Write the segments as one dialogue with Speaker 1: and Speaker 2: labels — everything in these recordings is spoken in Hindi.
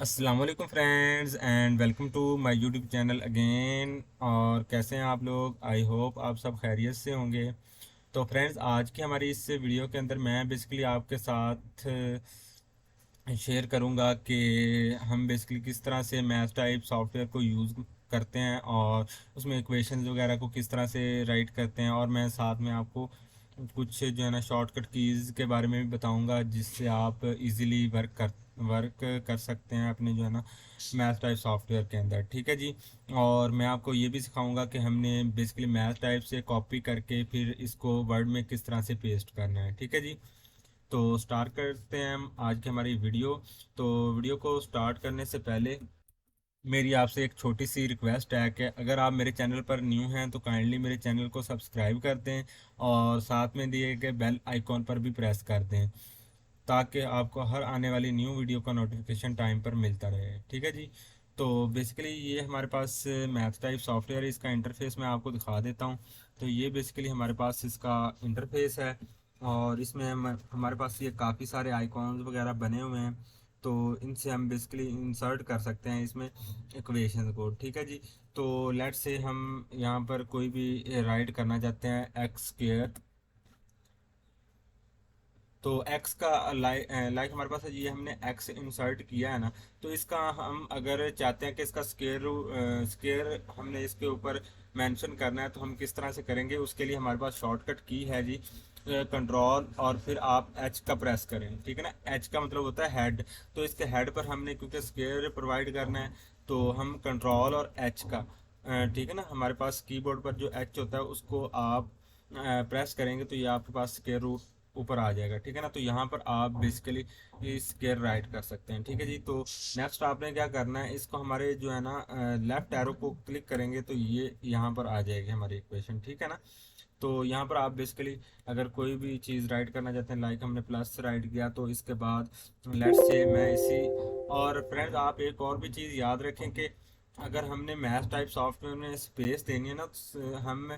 Speaker 1: अस्सलाम वालेकुम friends and welcome to my YouTube channel again. और कैसे हैं आप लोग? आई होप आप सब खैरियत से होंगे। तो फ्रेंड्स, आज की हमारी इस वीडियो के अंदर मैं बेसिकली आपके साथ शेयर करूंगा कि हम बेसिकली किस तरह से मैथ टाइप सॉफ्टवेयर को यूज़ करते हैं और उसमें इक्वेशंस वगैरह को किस तरह से राइट करते हैं। और मैं साथ में आपको कुछ जो है ना शॉर्टकट कीज़ के बारे में भी बताऊंगा जिससे आप इजीली वर्क कर सकते हैं अपने जो है ना मैथ टाइप सॉफ्टवेयर के अंदर। ठीक है जी। और मैं आपको ये भी सिखाऊंगा कि हमने बेसिकली मैथ टाइप से कॉपी करके फिर इसको वर्ड में किस तरह से पेस्ट करना है। ठीक है जी। तो स्टार्ट करते हैं हम आज की हमारी वीडियो। तो वीडियो को स्टार्ट करने से पहले मेरी आपसे एक छोटी सी रिक्वेस्ट है कि अगर आप मेरे चैनल पर न्यू हैं तो काइंडली मेरे चैनल को सब्सक्राइब कर दें और साथ में दिए गए बेल आइकॉन पर भी प्रेस कर दें ताकि आपको हर आने वाली न्यू वीडियो का नोटिफिकेशन टाइम पर मिलता रहे। ठीक है जी। तो बेसिकली ये हमारे पास मैथ टाइप सॉफ्टवेयर है, इसका इंटरफेस मैं आपको दिखा देता हूँ। तो ये बेसिकली हमारे पास इसका इंटरफेस है और इसमें हमारे पास ये काफ़ी सारे आइकॉन्स वगैरह बने हुए हैं। तो इनसे हम बेसिकली इंसर्ट कर सकते हैं इसमें इक्वेशन को। ठीक है जी। तो लेट्स से हम यहाँ पर कोई भी राइट करना चाहते हैं एक्स स्क्वेयर। तो x का लाइक हमारे पास है, ये हमने x इंसर्ट किया है ना। तो इसका हम अगर चाहते हैं कि इसका स्केयर हमने इसके ऊपर मेंशन करना है तो हम किस तरह से करेंगे, उसके लिए हमारे पास शॉर्टकट की है जी, कंट्रोल और फिर आप h का प्रेस करें। ठीक है ना, h का मतलब होता है हेड। तो इसके हेड पर हमने क्योंकि स्केयर प्रोवाइड करना है तो हम कंट्रोल और h का ठीक है ना, हमारे पास कीबोर्ड पर जो h होता है उसको आप प्रेस करेंगे तो ये आपके पास स्केयर रूट ऊपर आ जाएगा। ठीक है ना, तो यहाँ पर आप बेसिकली स्केयर राइट कर सकते हैं। ठीक है जी। तो नेक्स्ट आपने क्या करना है, इसको हमारे जो है ना लेफ्ट एरो को क्लिक करेंगे तो ये यहाँ पर आ जाएगी हमारी इक्वेशन। ठीक है ना। तो यहाँ पर आप बेसिकली अगर कोई भी चीज़ राइट करना चाहते हैं, लाइक हमने प्लस राइट किया तो इसके बाद लेट्स से मैं इसी। और फ्रेंड्स, आप एक और भी चीज़ याद रखें कि अगर हमने मैथ टाइप सॉफ्टवेयर में स्पेस देनी है ना तो हम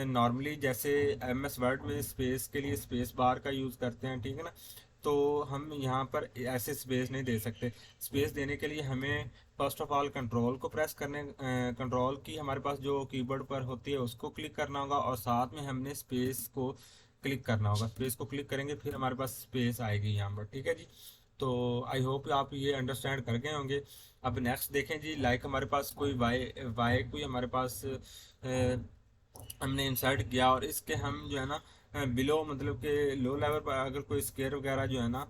Speaker 1: नॉर्मली जैसे एम एस वर्ड में स्पेस के लिए स्पेस बार का यूज़ करते हैं। ठीक है ना। तो हम यहाँ पर ऐसे स्पेस नहीं दे सकते। स्पेस देने के लिए हमें फर्स्ट ऑफ ऑल कंट्रोल को प्रेस करने, कंट्रोल की हमारे पास जो कीबोर्ड पर होती है उसको क्लिक करना होगा और साथ में हमने स्पेस को क्लिक करना होगा। स्पेस को क्लिक करेंगे फिर हमारे पास स्पेस आएगी यहाँ पर। ठीक है जी। तो आई होप आप ये अंडरस्टैंड कर गए होंगे। अब नेक्स्ट देखें जी, लाइक हमारे पास कोई वाई वाई कोई हमारे पास हमने इंसर्ट किया और इसके हम जो है ना बिलो मतलब कि लो लेवल पर अगर कोई स्केयर वगैरह जो है ना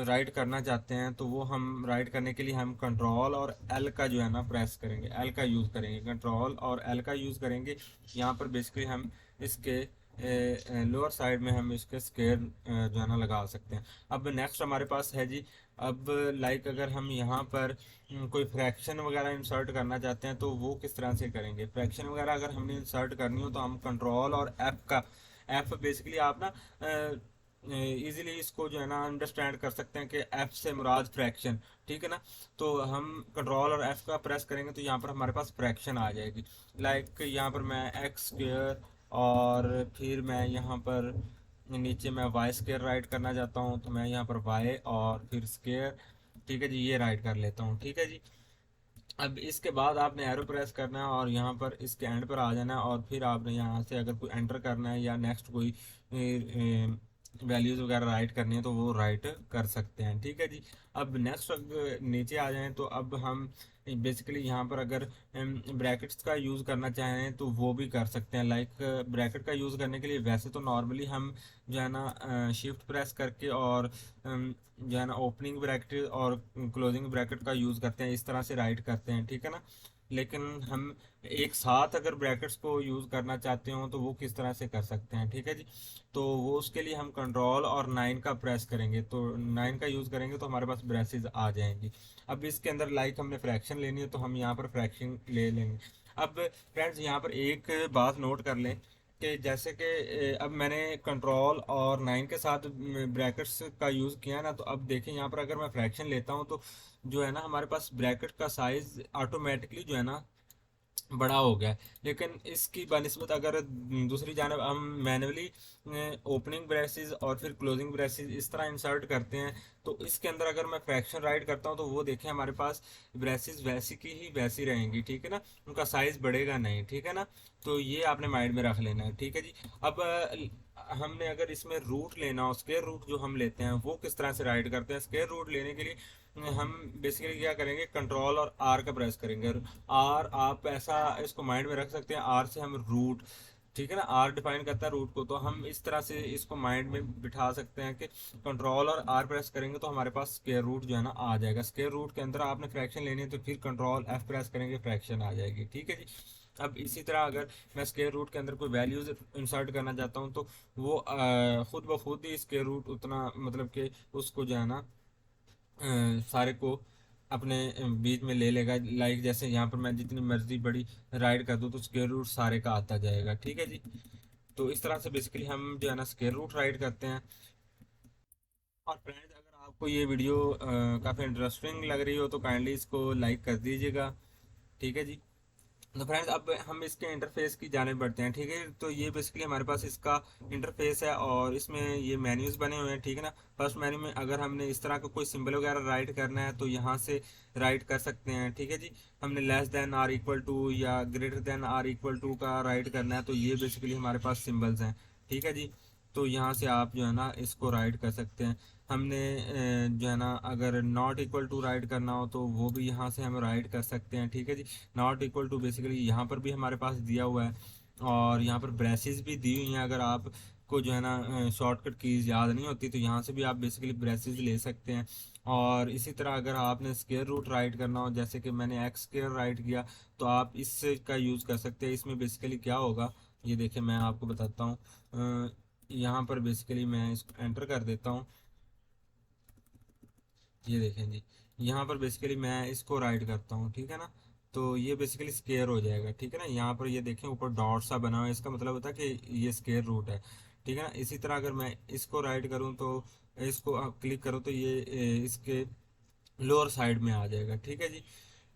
Speaker 1: राइट करना चाहते हैं तो वो हम राइट करने के लिए हम कंट्रोल और एल का जो है ना प्रेस करेंगे, एल का यूज़ करेंगे, कंट्रोल और एल का यूज़ करेंगे। यहाँ पर बेसिकली हम इसके लोअर साइड में हम इसके स्केयर जो है ना लगा सकते हैं। अब नेक्स्ट हमारे पास है जी, अब लाइक अगर हम यहाँ पर कोई फ्रैक्शन वगैरह इंसर्ट करना चाहते हैं तो वो किस तरह से करेंगे। फ्रैक्शन वगैरह अगर हमने इंसर्ट करनी हो तो हम कंट्रोल और एफ का, एफ बेसिकली आप ना इजीली इसको जो है ना अंडरस्टैंड कर सकते हैं कि एफ से मुराद फ्रैक्शन। ठीक है ना। तो हम कंट्रोल और एफ का प्रेस करेंगे तो यहाँ पर हमारे पास फ्रैक्शन आ जाएगी। लाइक यहाँ पर मैं एक्स स्क्वेयर और फिर मैं यहाँ पर नीचे मैं वाई स्क्वेयर राइट करना चाहता हूँ तो मैं यहाँ पर वाई और फिर स्क्वेयर, ठीक है जी, ये राइट कर लेता हूँ। ठीक है जी। अब इसके बाद आपने एरो प्रेस करना है और यहाँ पर इसके एंड पर आ जाना है और फिर आपने यहाँ से अगर कोई एंटर करना है या नेक्स्ट कोई वैल्यूज़ वगैरह राइट करनी है तो वो राइट कर सकते हैं। ठीक है जी। अब नेक्स्ट नीचे आ जाएं तो अब हम बेसिकली यहाँ पर अगर ब्रैकेट्स का यूज़ करना चाहें तो वो भी कर सकते हैं। लाइक ब्रैकेट का यूज़ करने के लिए वैसे तो नॉर्मली हम जो है ना शिफ्ट प्रेस करके और जो है ना ओपनिंग ब्रैकेट और क्लोजिंग ब्रैकेट का यूज़ करते हैं, इस तरह से राइट करते हैं। ठीक है ना। लेकिन हम एक साथ अगर ब्रैकेट्स को यूज़ करना चाहते हो तो वो किस तरह से कर सकते हैं। ठीक है जी। तो वो उसके लिए हम कंट्रोल और 9 का प्रेस करेंगे तो 9 का यूज़ करेंगे तो हमारे पास ब्रेसेस आ जाएंगी। अब इसके अंदर लाइक हमने फ्रैक्शन लेनी है तो हम यहाँ पर फ्रैक्शन ले लेंगे। अब फ्रेंड्स, यहाँ पर एक बात नोट कर लें कि जैसे कि अब मैंने कंट्रोल और 9 के साथ ब्रैकेट्स का यूज़ किया ना, तो अब देखें यहाँ पर अगर मैं फ्रैक्शन लेता हूँ तो जो है ना हमारे पास ब्रैकेट का साइज ऑटोमेटिकली जो है ना बड़ा हो गया है। लेकिन इसकी बनिस्बत अगर दूसरी जानब हम मैनुअली ओपनिंग ब्रेसेस और फिर क्लोजिंग ब्रेसेस इस तरह इंसर्ट करते हैं, तो इसके अंदर अगर मैं फ्रैक्शन राइट करता हूँ तो वो देखें हमारे पास ब्रेसेस वैसी की ही वैसी रहेंगी, ठीक है ना, उनका साइज बढ़ेगा नहीं, ठीक है ना। तो ये आपने माइंड में रख लेना है, ठीक है जी। अब हमने अगर इसमें रूट लेना हो, स्क्वायर रूट जो हम लेते हैं वो किस तरह से राइट करते हैं, स्क्वायर रूट लेने के लिए हम बेसिकली क्या करेंगे, कंट्रोल और आर का प्रेस करेंगे। आर आप ऐसा इसको माइंड में रख सकते हैं, आर से हम रूट, ठीक है ना, आर डिफाइन करता है रूट को, तो हम इस तरह से इसको माइंड में बिठा सकते हैं कि कंट्रोल और आर प्रेस करेंगे तो हमारे पास स्क्वायर रूट जो है ना आ जाएगा। स्क्वायर रूट के अंदर आपने फ्रैक्शन लेनी है तो फिर कंट्रोल एफ प्रेस करेंगे, फ्रैक्शन आ जाएगी, ठीक है जी। अब इसी तरह अगर मैं स्क्वायर रूट के अंदर कोई वैल्यूज इंसर्ट करना चाहता हूँ तो वो खुद ब खुद ही स्क्वायर रूट उतना मतलब कि उसको जो है ना सारे को अपने बीच में ले लेगा। लाइक जैसे यहाँ पर मैं जितनी मर्जी बड़ी राइड कर दूँ तो स्क्वायर रूट सारे का आता जाएगा, ठीक है जी। तो इस तरह से बेसिकली हम जो है ना स्क्वायर रूट राइड करते हैं। और फ्रेंड्स, अगर आपको ये वीडियो काफ़ी इंटरेस्टिंग लग रही हो तो काइंडली इसको लाइक कर दीजिएगा, ठीक है जी। तो फ्रेंड्स अब हम इसके इंटरफेस की जाने बढ़ते हैं, ठीक है। तो ये बेसिकली हमारे पास इसका इंटरफेस है और इसमें ये मेन्यूज बने हुए हैं, ठीक है ना। फर्स्ट मेन्यू में अगर हमने इस तरह का कोई सिंबल वगैरह राइट करना है तो यहाँ से राइट कर सकते हैं, ठीक है जी। हमने less than or equal to या greater than or equal to का राइट करना है तो ये बेसिकली हमारे पास सिम्बल्स हैं, ठीक है जी। तो यहाँ से आप जो है ना इसको राइट कर सकते हैं। हमने जो है ना अगर नॉट इक्वल टू राइट करना हो तो वो भी यहाँ से हम राइट कर सकते हैं, ठीक है जी। नॉट इक्वल टू बेसिकली यहाँ पर भी हमारे पास दिया हुआ है और यहाँ पर ब्रेसेस भी दी हुई हैं। अगर आप को जो है ना शॉर्टकट कीज याद नहीं होती तो यहाँ से भी आप बेसिकली ब्रेसेस ले सकते हैं। और इसी तरह अगर आपने स्क्वायर रूट राइट करना हो, जैसे कि मैंने एक्स स्क्वायर राइट किया, तो आप इसका यूज़ कर सकते हैं। इसमें बेसिकली क्या होगा ये देखिए मैं आपको बताता हूँ। यहाँ पर बेसिकली मैं इसको एंटर कर देता हूँ, ये देखें जी। यहाँ पर बेसिकली मैं इसको राइट करता हूँ, ठीक है ना, तो ये बेसिकली स्केयर हो जाएगा, ठीक है ना। यहाँ पर ये देखें ऊपर डॉट सा बना हुआ है, इसका मतलब होता है कि ये स्केयर रूट है, ठीक है ना। इसी तरह अगर मैं इसको राइट करूँ तो इसको क्लिक करूँ तो ये इसके लोअर साइड में आ जाएगा, ठीक है जी।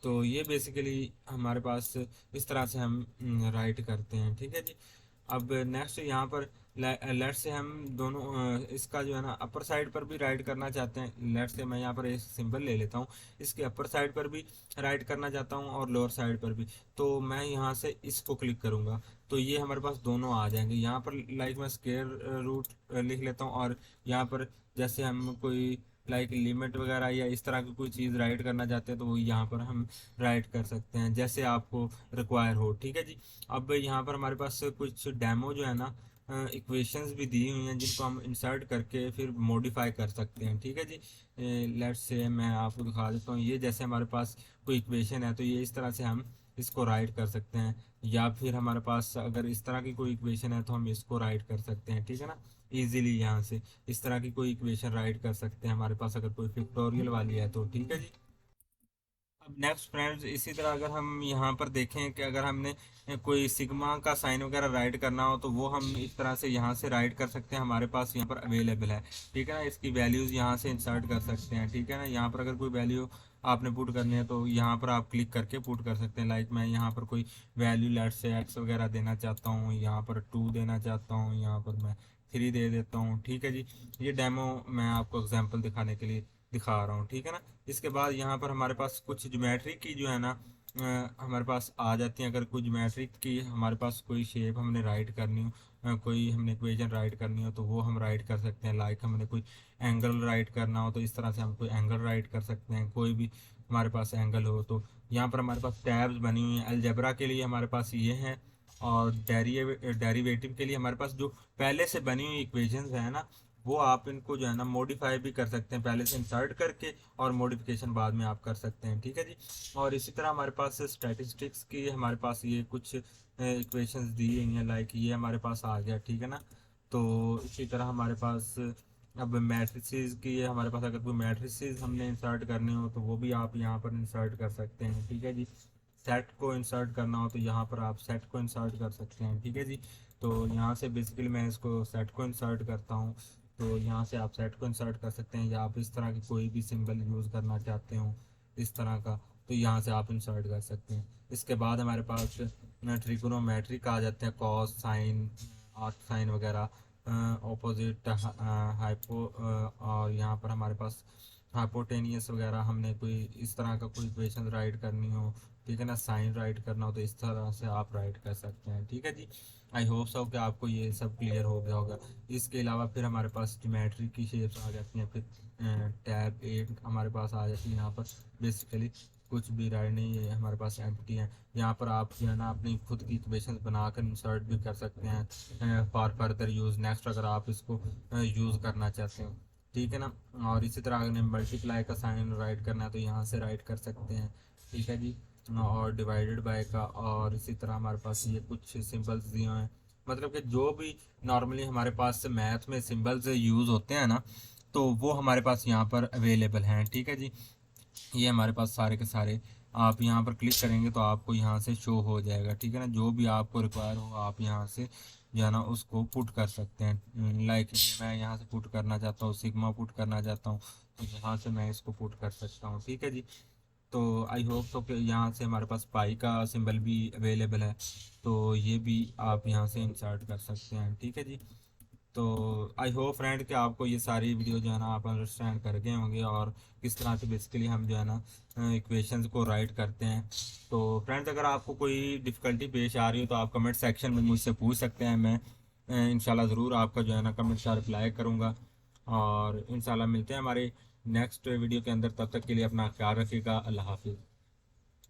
Speaker 1: तो ये बेसिकली हमारे पास इस तरह से हम राइट करते हैं, ठीक है जी। अब नेक्स्ट यहाँ पर लेट से हम दोनों इसका जो है ना अपर साइड पर भी राइट करना चाहते हैं। लेट से मैं यहाँ पर एक सिंबल ले लेता हूँ, इसके अपर साइड पर भी राइट करना चाहता हूँ और लोअर साइड पर भी, तो मैं यहाँ से इसको क्लिक करूँगा तो ये हमारे पास दोनों आ जाएंगे। यहाँ पर लाइक मैं स्क्वायर रूट लिख लेता हूँ और यहाँ पर जैसे हम कोई लाइक लिमिट वगैरह या इस तरह की कोई चीज़ राइट करना चाहते हैं तो वो यहाँ पर हम राइट कर सकते हैं जैसे आपको रिक्वायर हो, ठीक है जी। अब यहाँ पर हमारे पास कुछ डेमो जो है ना इक्वेशंस भी दी हुई हैं जिनको हम इंसर्ट करके फिर मॉडिफाई कर सकते हैं, ठीक है जी। लेट्स से मैं आपको दिखा देता हूँ, ये जैसे हमारे पास कोई इक्वेशन है तो ये इस तरह से हम इसको राइट कर सकते हैं, या फिर हमारे पास अगर इस तरह की कोई इक्वेशन है तो हम इसको राइट कर सकते हैं, ठीक है ना। इजीली यहाँ से इस तरह की कोई इक्वेशन राइट कर सकते हैं हमारे पास अगर कोई पिक्टोरियल वाली है तो, ठीक है जी। अब नेक्स्ट फ्रेंड्स इसी तरह अगर हम यहाँ पर देखें कि अगर हमने कोई सिग्मा का साइन वगैरह राइट करना हो तो वो हम इस तरह से यहाँ से राइट कर सकते हैं, हमारे पास यहाँ पर अवेलेबल है, ठीक है ना। इसकी वैल्यूज़ यहाँ से इंसर्ट कर सकते हैं, ठीक है ना। यहाँ पर अगर कोई वैल्यू आपने पुट करनी है तो यहाँ पर आप क्लिक करके पुट कर सकते हैं। लाइक मैं यहाँ पर कोई वैल्यू लेट से एक्स वगैरह देना चाहता हूँ, यहाँ पर 2 देना चाहता हूँ, यहाँ पर मैं 3 दे देता हूँ, ठीक है जी। ये डेमो मैं आपको एग्जाम्पल दिखाने के लिए दिखा रहा हूँ, ठीक है ना। इसके बाद यहाँ पर हमारे पास कुछ ज्योमेट्री की जो है ना हमारे पास आ जाती है। अगर कोई ज्योमेट्री की हमारे पास कोई शेप हमने राइट करनी हो, कोई हमने इक्वेशन राइट करनी हो तो वो हम राइट कर सकते हैं। लाइक हमने कोई एंगल राइट करना हो तो इस तरह से हम कोई एंगल राइट कर सकते हैं, कोई भी हमारे पास एंगल हो तो। यहाँ पर हमारे पास टैब्स बनी हुई हैं, अलजेब्रा के लिए हमारे पास ये हैं और डेरिवेटिव के लिए हमारे पास जो पहले से बनी हुई इक्वेशंस है ना वो आप इनको जो है ना मॉडिफाई भी कर सकते हैं पहले से इंसर्ट करके, और मॉडिफिकेशन बाद में आप कर सकते हैं, ठीक है जी। और इसी तरह हमारे पास स्टैटिस्टिक्स की हमारे पास ये कुछ इक्वेशंस दी हुई हैं, लाइक ये हमारे पास आ गया, ठीक है ना। तो इसी तरह हमारे पास अब मैट्रिसेस की हमारे पास अगर कोई मैट्रिसेस हमने इंसर्ट करने हो तो वो भी आप यहाँ पर इंसर्ट कर सकते हैं, ठीक है जी। सेट को इंसर्ट करना हो तो यहाँ पर आप सेट को इंसर्ट कर सकते हैं, ठीक है जी। तो यहाँ से बेसिकली मैं इसको सेट को इंसर्ट करता हूँ, तो यहाँ से आप सेट को इंसर्ट कर सकते हैं, या आप इस तरह की कोई भी सिंबल यूज़ करना चाहते हो इस तरह का तो यहाँ से आप इंसर्ट कर सकते हैं। इसके बाद हमारे पास ट्रिगोनोमेट्रिक आ जाते हैं, कॉस साइन आर्क साइन वगैरह, ऑपोजिट हाइपो, और यहाँ पर हमारे पास हाइपोटेनियस वगैरह, हमने कोई इस तरह का कोई इक्वेशन राइट करनी हो, ठीक है ना, साइन राइट करना हो, तो इस तरह से आप राइट कर सकते हैं। ठीक है जी, आई होप सो कि आपको ये सब क्लियर हो गया होगा। इसके अलावा फिर हमारे पास ज्योमेट्री की शेप्स आ जाती हैं, फिर टैब 8 हमारे पास आ जाती है। यहाँ पर बेसिकली कुछ भी राइट नहीं है, हमारे पास एम्प्टी है। यहाँ पर आप जो है ना अपनी खुद की इक्वेशन बनाकर इंसर्ट भी कर सकते हैं फॉर फर्दर यूज़, नेक्स्ट अगर आप इसको यूज़ करना चाहते हैं, ठीक है ना। और इसी तरह अगर मल्टीप्लाई का साइन राइट करना है तो यहाँ से राइट कर सकते हैं, ठीक है जी। और डिवाइडेड बाय का, और इसी तरह हमारे पास ये कुछ सिंबल्स दिए हुए हैं, मतलब कि जो भी नॉर्मली हमारे पास मैथ में सिंबल्स यूज़ होते हैं ना, तो वो हमारे पास यहाँ पर अवेलेबल हैं, ठीक है जी। ये हमारे पास सारे के सारे, आप यहाँ पर क्लिक करेंगे तो आपको यहाँ से शो हो जाएगा, ठीक है ना। जो भी आपको रिक्वायर हो आप यहाँ से जो है ना उसको पुट कर सकते हैं। लाइक मैं यहाँ से पुट करना चाहता हूँ, सिग्मा पुट करना चाहता हूँ, तो यहाँ से मैं इसको पुट कर सकता हूँ, ठीक है जी। तो आई होप तो कि यहाँ से हमारे पास पाई का सिंबल भी अवेलेबल है, तो ये भी आप यहाँ से इंसर्ट कर सकते हैं, ठीक है जी। तो आई होप फ्रेंड कि आपको ये सारी वीडियो जो है ना आप अंडरस्टैंड कर गए होंगे, और किस तरह से बेसिकली हम जो है ना इक्वेशंस को राइट करते हैं। तो फ्रेंड्स अगर आपको कोई डिफ़िकल्टी पेश आ रही हो तो आप कमेंट सेक्शन में मुझसे पूछ सकते हैं, मैं इंशाल्लाह ज़रूर आपका जो है ना कमेंट का रिप्लाई करूँगा। और इंशाल्लाह मिलते हैं हमारे नेक्स्ट वीडियो के अंदर, तब तक के लिए अपना ख्याल रखिएगा। अल्लाह हाफिज़।